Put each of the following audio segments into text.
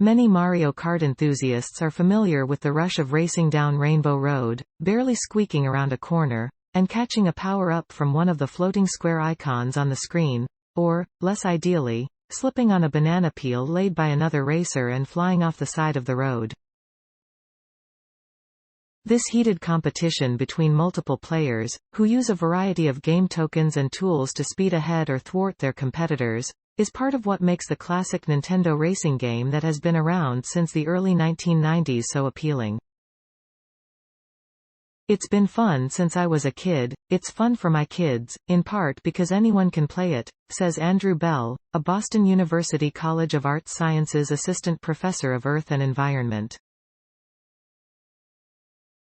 Many Mario Kart enthusiasts are familiar with the rush of racing down Rainbow Road, barely squeaking around a corner, and catching a power-up from one of the floating square icons on the screen, or, less ideally, slipping on a banana peel laid by another racer and flying off the side of the road. This heated competition between multiple players, who use a variety of game tokens and tools to speed ahead or thwart their competitors, is part of what makes the classic Nintendo racing game that has been around since the early 1990s so appealing. It's been fun since I was a kid, it's fun for my kids, in part because anyone can play it, says Andrew Bell, a Boston University College of Arts Sciences assistant professor of Earth and Environment.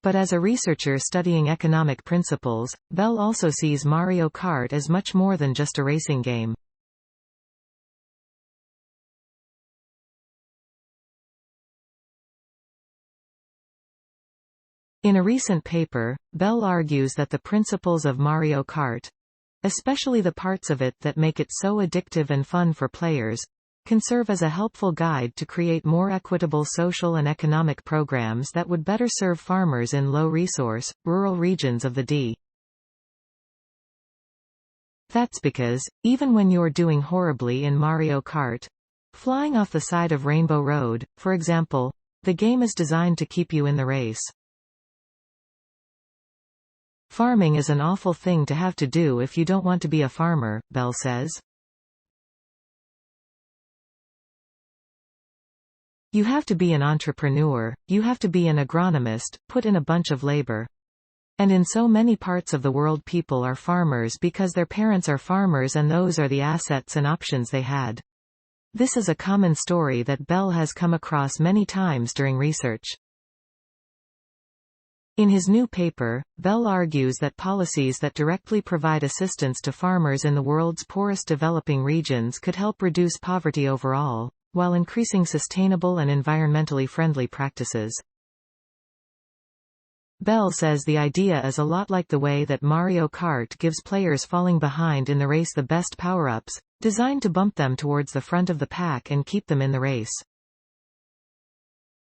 But as a researcher studying economic principles, Bell also sees Mario Kart as much more than just a racing game. In a recent paper, Bell argues that the principles of Mario Kart, especially the parts of it that make it so addictive and fun for players, can serve as a helpful guide to create more equitable social and economic programs that would better serve farmers in low-resource, rural regions of the D. That's because, even when you're doing horribly in Mario Kart, flying off the side of Rainbow Road, for example, the game is designed to keep you in the race. Farming is an awful thing to have to do if you don't want to be a farmer, Bell says. You have to be an entrepreneur, you have to be an agronomist, put in a bunch of labor. And in so many parts of the world people are farmers because their parents are farmers and those are the assets and options they had. This is a common story that Bell has come across many times during research. In his new paper, Bell argues that policies that directly provide assistance to farmers in the world's poorest developing regions could help reduce poverty overall, while increasing sustainable and environmentally friendly practices. Bell says the idea is a lot like the way that Mario Kart gives players falling behind in the race the best power-ups, designed to bump them towards the front of the pack and keep them in the race.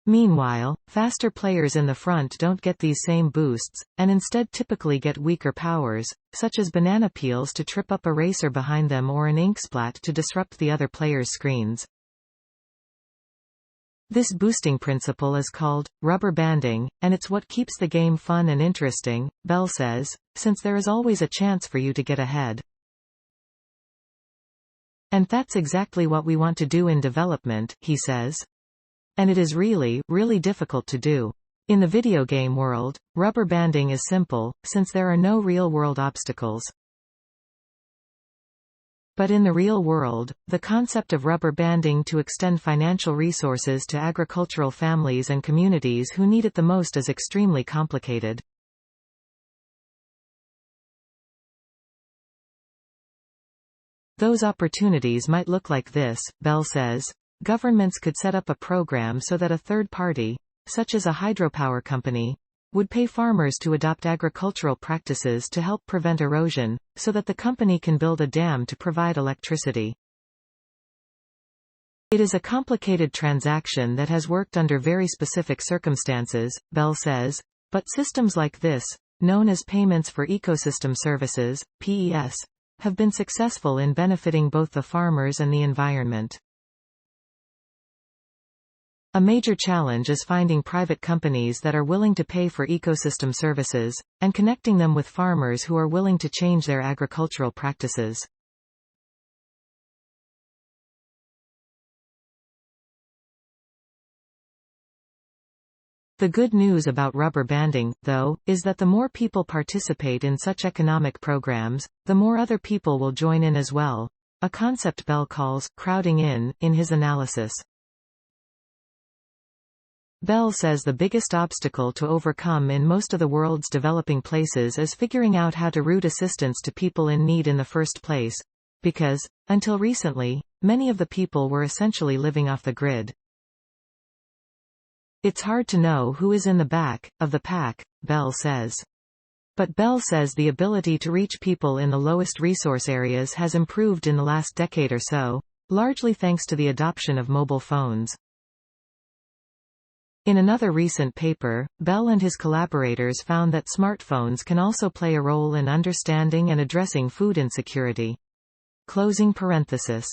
Meanwhile, faster players in the front don't get these same boosts, and instead typically get weaker powers, such as banana peels to trip up a racer behind them or an ink splat to disrupt the other player's screens. This boosting principle is called rubber banding, and it's what keeps the game fun and interesting, Bell says, since there is always a chance for you to get ahead. And that's exactly what we want to do in development, he says. And it is really, really difficult to do. In the video game world, rubber banding is simple, since there are no real-world obstacles. But in the real world, the concept of rubber banding to extend financial resources to agricultural families and communities who need it the most is extremely complicated. Those opportunities might look like this, Bell says. Governments could set up a program so that a third party, such as a hydropower company, would pay farmers to adopt agricultural practices to help prevent erosion, so that the company can build a dam to provide electricity. It is a complicated transaction that has worked under very specific circumstances, Bell says, but systems like this, known as Payments for Ecosystem Services, PES, have been successful in benefiting both the farmers and the environment. A major challenge is finding private companies that are willing to pay for ecosystem services, and connecting them with farmers who are willing to change their agricultural practices. The good news about rubber banding, though, is that the more people participate in such economic programs, the more other people will join in as well, a concept Bell calls crowding in his analysis. Bell says the biggest obstacle to overcome in most of the world's developing places is figuring out how to route assistance to people in need in the first place, because, until recently, many of the people were essentially living off the grid. It's hard to know who is in the back of the pack, Bell says. But Bell says the ability to reach people in the lowest resource areas has improved in the last decade or so, largely thanks to the adoption of mobile phones. In another recent paper, Bell and his collaborators found that smartphones can also play a role in understanding and addressing food insecurity. Closing parenthesis.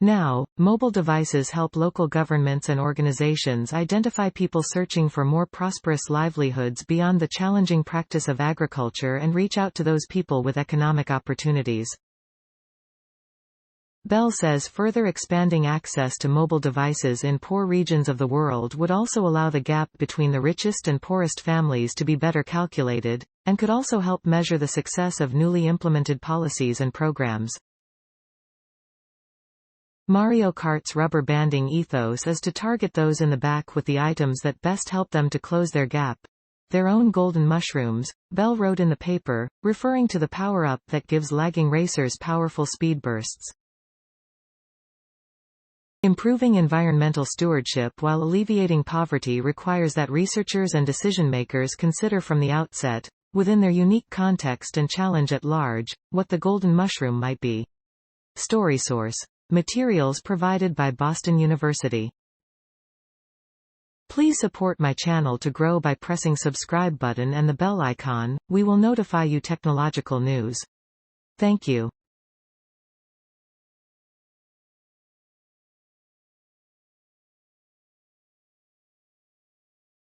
Now, mobile devices help local governments and organizations identify people searching for more prosperous livelihoods beyond the challenging practice of agriculture and reach out to those people with economic opportunities. Bell says further expanding access to mobile devices in poor regions of the world would also allow the gap between the richest and poorest families to be better calculated, and could also help measure the success of newly implemented policies and programs. Mario Kart's rubber banding ethos is to target those in the back with the items that best help them to close their gap. Their own golden mushrooms, Bell wrote in the paper, referring to the power-up that gives lagging racers powerful speed bursts. Improving environmental stewardship while alleviating poverty requires that researchers and decision-makers consider from the outset, within their unique context and challenge at large, what the golden mushroom might be. Story source. Materials provided by Boston University. Please support my channel to grow by pressing subscribe button and the bell icon. We will notify you technological news. Thank you.